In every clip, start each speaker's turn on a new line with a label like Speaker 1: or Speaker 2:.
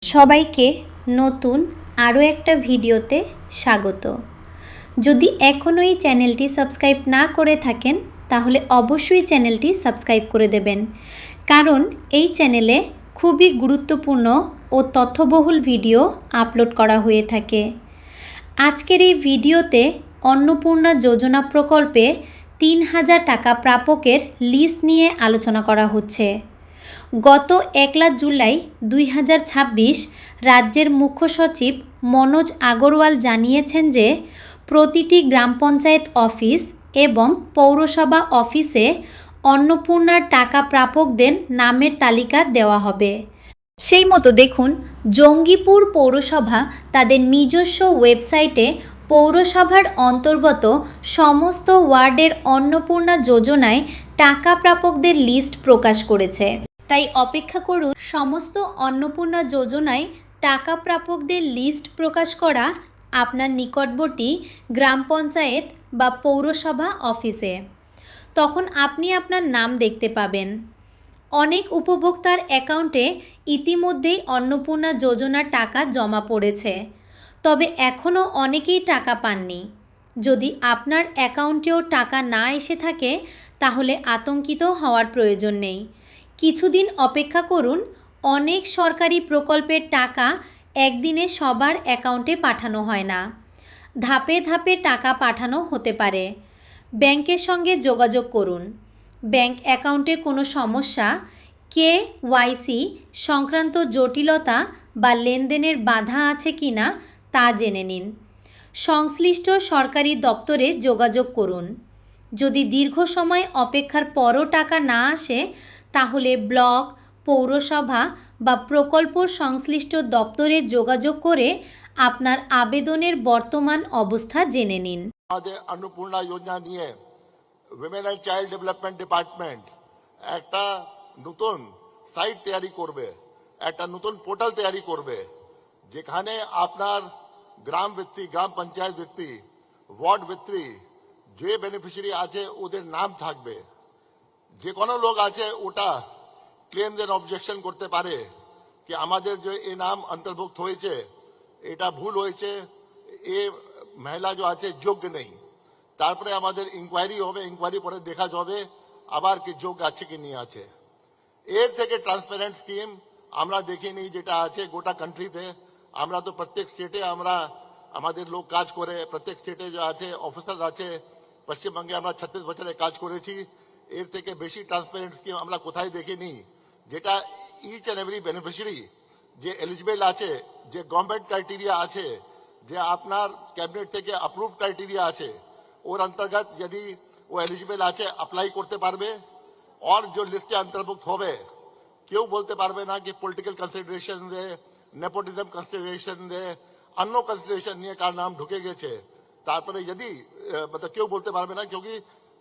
Speaker 1: সবাইকে নতুন আরও একটা ভিডিওতে স্বাগত। যদি এখনও এই চ্যানেলটি সাবস্ক্রাইব না করে থাকেন তাহলে অবশ্যই চ্যানেলটি সাবস্ক্রাইব করে দেবেন, কারণ এই চ্যানেলে খুবই গুরুত্বপূর্ণ ও তথ্যবহুল ভিডিও আপলোড করা হয়ে থাকে। আজকের এই ভিডিওতে অন্নপূর্ণা যোজনা প্রকল্পে ৩,০০০ টাকা প্রাপকের লিস্ট নিয়ে আলোচনা করা হচ্ছে। গত ১ জুলাই ২০২৬ রাজ্যের মুখ্য সচিব মনোজ আগরওয়াল জানিয়েছেন যে প্রতিটি গ্রাম পঞ্চায়েত অফিস এবং পৌরসভা অফিসে অন্নপূর্ণার টাকা প্রাপকদের নামের তালিকা দেওয়া হবে। সেই মতো দেখুন, জঙ্গিপুর পৌরসভা তাদের নিজস্ব ওয়েবসাইটে পৌরসভার অন্তর্গত সমস্ত ওয়ার্ডের অন্নপূর্ণা যোজনায় টাকা প্রাপকদের লিস্ট প্রকাশ করেছে। তাই অপেক্ষা করুন সমস্ত অন্নপূর্ণা যোজনায় টাকা প্রাপকদের লিস্ট প্রকাশ করা আপনার নিকটবর্তী গ্রাম পঞ্চায়েত বা পৌরসভা অফিসে। তখন আপনি আপনার নাম দেখতে পাবেন। অনেক উপভোক্তার অ্যাকাউন্টে ইতিমধ্যেই অন্নপূর্ণা যোজনার টাকা জমা পড়েছে, তবে এখনও অনেকেই টাকা পাননি। যদি আপনার অ্যাকাউন্টেও টাকা না এসে থাকে তাহলে আতঙ্কিত হওয়ার প্রয়োজন নেই। কিছুদিন অপেক্ষা করুন। অনেক সরকারি প্রকল্পের টাকা একদিনে সবার অ্যাকাউন্টে পাঠানো হয় না, ধাপে ধাপে টাকা পাঠানো হতে পারে। ব্যাংকের সঙ্গে যোগাযোগ করুন। ব্যাংক অ্যাকাউন্টে কোনো সমস্যা, KYC সংক্রান্ত জটিলতা বা লেনদেনের বাধা আছে কি না তা জেনে নিন। সংশ্লিষ্ট সরকারি দপ্তরে যোগাযোগ করুন। যদি দীর্ঘ সময় অপেক্ষার পরও টাকা না আসে তাহলে ব্লক, পৌরসভা বা প্রকল্প সংশ্লিষ্ট দপ্তরে যোগাযোগ করে আপনার আবেদনের বর্তমান অবস্থা জেনে নিন।
Speaker 2: আমাদের অন্নপূর্ণা যোজনা নিয়ে women and child development department একটা নতুন সাইট তৈরি করবে, একটা নতুন পোর্টাল তৈরি করবে, যেখানে আপনার গ্রাম ভিত্তিক, গ্রাম পঞ্চায়েত ভিত্তিক, ওয়ার্ড ভিত্তিক যে বেনিফিশিয়ারি আছে ওদের নাম থাকবে। যে কোনো লোক আছে ওটা ক্লেম দেন অবজেকশন করতে পারে কি আমাদের যে এই নাম অন্তর্ভুক্ত হয়েছে এটা ভুল হয়েছে, এ মহিলা যে আছে যোগ্য নেই। তারপরে আমাদের ইনকোয়ারি হবে, ইনকোয়ারি পরে দেখা যাবে আবার কি যোগ্য আছে কি নিয়ে আছে। এর থেকে ট্রান্সপারেন্ট স্কিম আমরা দেখিনি যেটা আছে গোটা কান্ট্রিতে। আমরা তো প্রত্যেক স্টেটে আমরা আমাদের লোক কাজ করে, প্রত্যেক স্টেটে যে আছে অফিসার আছে। পশ্চিমবঙ্গে আমরা 36 বছরে কাজ করেছি। এর থেকে বেশি ট্রান্সপারেন্ট স্কিম আমরা কোথায় দেখিনি, যেটা ইচ অ্যান্ড এভরি বেনিফিশিয়ারি যে এলিজিবল আছে, যে গভর্নমেন্ট ক্রাইটেরিয়া আছে, যে আপনার ক্যাবিনেট থেকে অ্যাপ্রুভ ক্রাইটেরিয়া আছে, ওর অন্তর্গত যদি ও এলিজিবল আছে অ্যাপ্লাই করতে পারবে। और जो लिस्टे अंतर्भुक्त হবে কেউ বলতে পারবে না कि পলিটিক্যাল কনসিডারেশন দে, নেপোটিজম কনসিডারেশন দে, অন্য কনসিডারেশন নিয়ে কার নাম ঢুকে গেছে। তারপরে যদি मतलब কেউ বলতে পারবে না, क्योंकि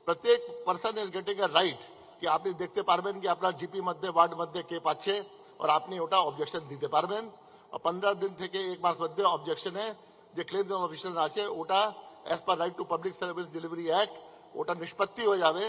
Speaker 2: প্রত্যেক person is getting a right कि আপনি দেখতে পারবেন कि আপনার জিপি মধ্যে, ওয়ার্ড মধ্যে কে পাচ্ছে, और আপনি ওটা অবজেকশন দিতে পারবেন। और 15 দিন থেকে 1 মাস মধ্যে অবজেকশনে যে ক্লেম অফিসার আছে ওটা as per right to public service delivery act ওটা নিষ্পত্তি হয়ে যাবে।